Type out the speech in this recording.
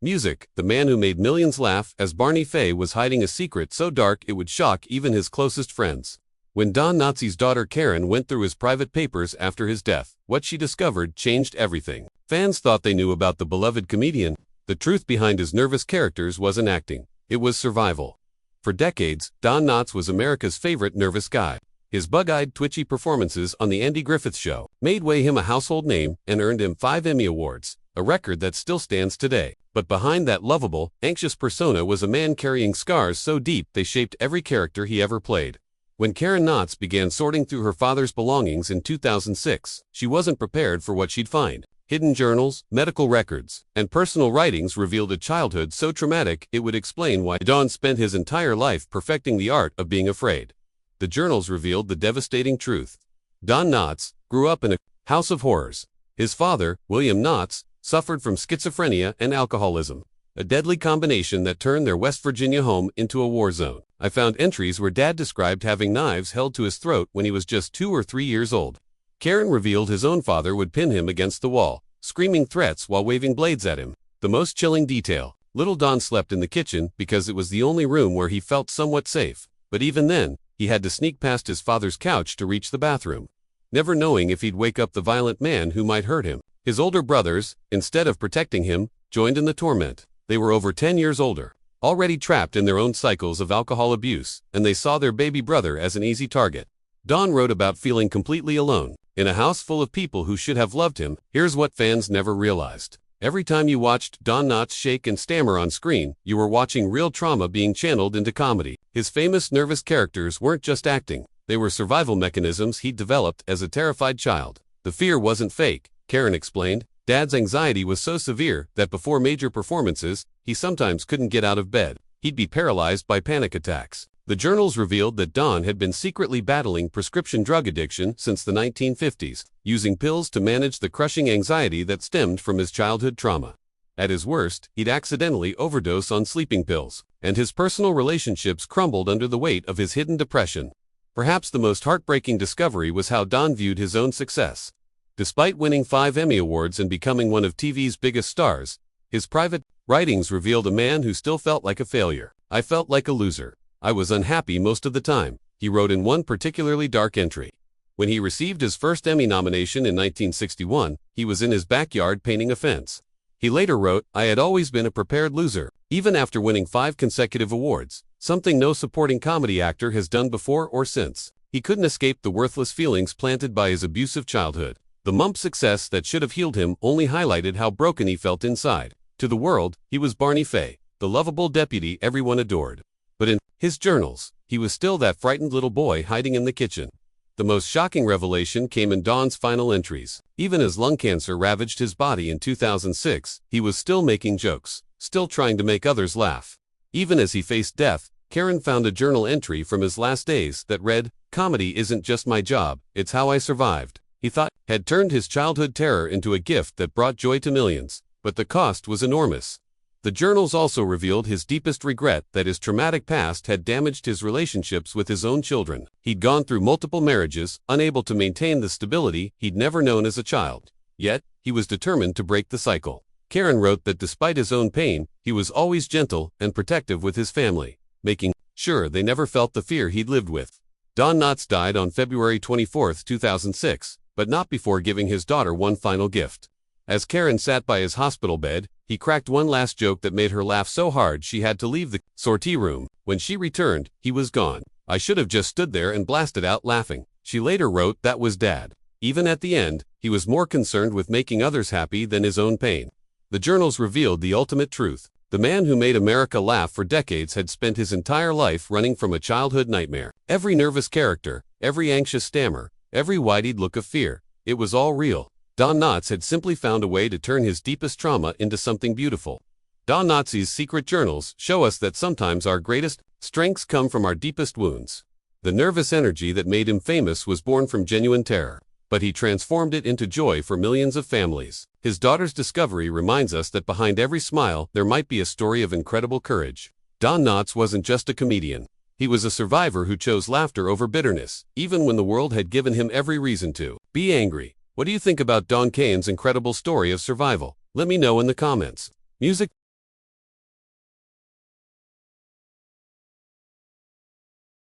Music, the man who made millions laugh as Barney Fife was hiding a secret so dark it would shock even his closest friends. When Don Knotts' daughter Karen went through his private papers after his death, what she discovered changed everything. Fans thought they knew about the beloved comedian. The truth behind his nervous characters wasn't acting. It was survival. For decades, Don Knotts was America's favorite nervous guy. His bug-eyed, twitchy performances on The Andy Griffith Show made him a household name and earned him 5 Emmy Awards, a record that still stands today. But behind that lovable, anxious persona was a man carrying scars so deep they shaped every character he ever played. When Karen Knotts began sorting through her father's belongings in 2006, she wasn't prepared for what she'd find. Hidden journals, medical records, and personal writings revealed a childhood so traumatic it would explain why Don spent his entire life perfecting the art of being afraid. The journals revealed the devastating truth. Don Knotts grew up in a house of horrors. His father, William Knotts, suffered from schizophrenia and alcoholism, a deadly combination that turned their West Virginia home into a war zone. I found entries where Dad described having knives held to his throat when he was just 2 or 3 years old. Karen revealed his own father would pin him against the wall, screaming threats while waving blades at him. The most chilling detail: little Don slept in the kitchen because it was the only room where he felt somewhat safe. But even then, he had to sneak past his father's couch to reach the bathroom, never knowing if he'd wake up the violent man who might hurt him. His older brothers, instead of protecting him, joined in the torment. They were over 10 years older, already trapped in their own cycles of alcohol abuse, and they saw their baby brother as an easy target. Don wrote about feeling completely alone, in a house full of people who should have loved him. Here's what fans never realized. Every time you watched Don Knotts shake and stammer on screen, you were watching real trauma being channeled into comedy. His famous nervous characters weren't just acting, they were survival mechanisms he'd developed as a terrified child. The fear wasn't fake, Karen explained. Dad's anxiety was so severe that before major performances, he sometimes couldn't get out of bed. He'd be paralyzed by panic attacks. The journals revealed that Don had been secretly battling prescription drug addiction since the 1950s, using pills to manage the crushing anxiety that stemmed from his childhood trauma. At his worst, he'd accidentally overdose on sleeping pills, and his personal relationships crumbled under the weight of his hidden depression. Perhaps the most heartbreaking discovery was how Don viewed his own success. Despite winning 5 Emmy Awards and becoming one of TV's biggest stars, his private writings revealed a man who still felt like a failure. "I felt like a loser. I was unhappy most of the time," he wrote in one particularly dark entry. When he received his first Emmy nomination in 1961, he was in his backyard painting a fence. He later wrote, "I had always been a prepared loser, even after winning 5 consecutive awards, something no supporting comedy actor has done before or since." He couldn't escape the worthless feelings planted by his abusive childhood. The mump success that should have healed him only highlighted how broken he felt inside. To the world, he was Barney Fife, the lovable deputy everyone adored. But in his journals, he was still that frightened little boy hiding in the kitchen. The most shocking revelation came in Don's final entries. Even as lung cancer ravaged his body in 2006, he was still making jokes, still trying to make others laugh. Even as he faced death, Karen found a journal entry from his last days that read, "Comedy isn't just my job, it's how I survived." He thought had turned his childhood terror into a gift that brought joy to millions, but the cost was enormous. The journals also revealed his deepest regret, that his traumatic past had damaged his relationships with his own children. He'd gone through multiple marriages, unable to maintain the stability he'd never known as a child. Yet, he was determined to break the cycle. Karen wrote that despite his own pain, he was always gentle and protective with his family, making sure they never felt the fear he'd lived with. Don Knotts died on February 24, 2006. But not before giving his daughter one final gift. As Karen sat by his hospital bed, he cracked one last joke that made her laugh so hard she had to leave the sortie room. When she returned, he was gone. "I should have just stood there and blasted out laughing." She later wrote that was Dad. Even at the end, he was more concerned with making others happy than his own pain. The journals revealed the ultimate truth. The man who made America laugh for decades had spent his entire life running from a childhood nightmare. Every nervous character, every anxious stammer, every wide-eyed look of fear, it was all real. Don Knotts had simply found a way to turn his deepest trauma into something beautiful. Don Knotts' secret journals show us that sometimes our greatest strengths come from our deepest wounds. The nervous energy that made him famous was born from genuine terror, but he transformed it into joy for millions of families. His daughter's discovery reminds us that behind every smile there might be a story of incredible courage. Don Knotts wasn't just a comedian. He was a survivor who chose laughter over bitterness, even when the world had given him every reason to be angry. What do you think about Don Kane's incredible story of survival? Let me know in the comments. Music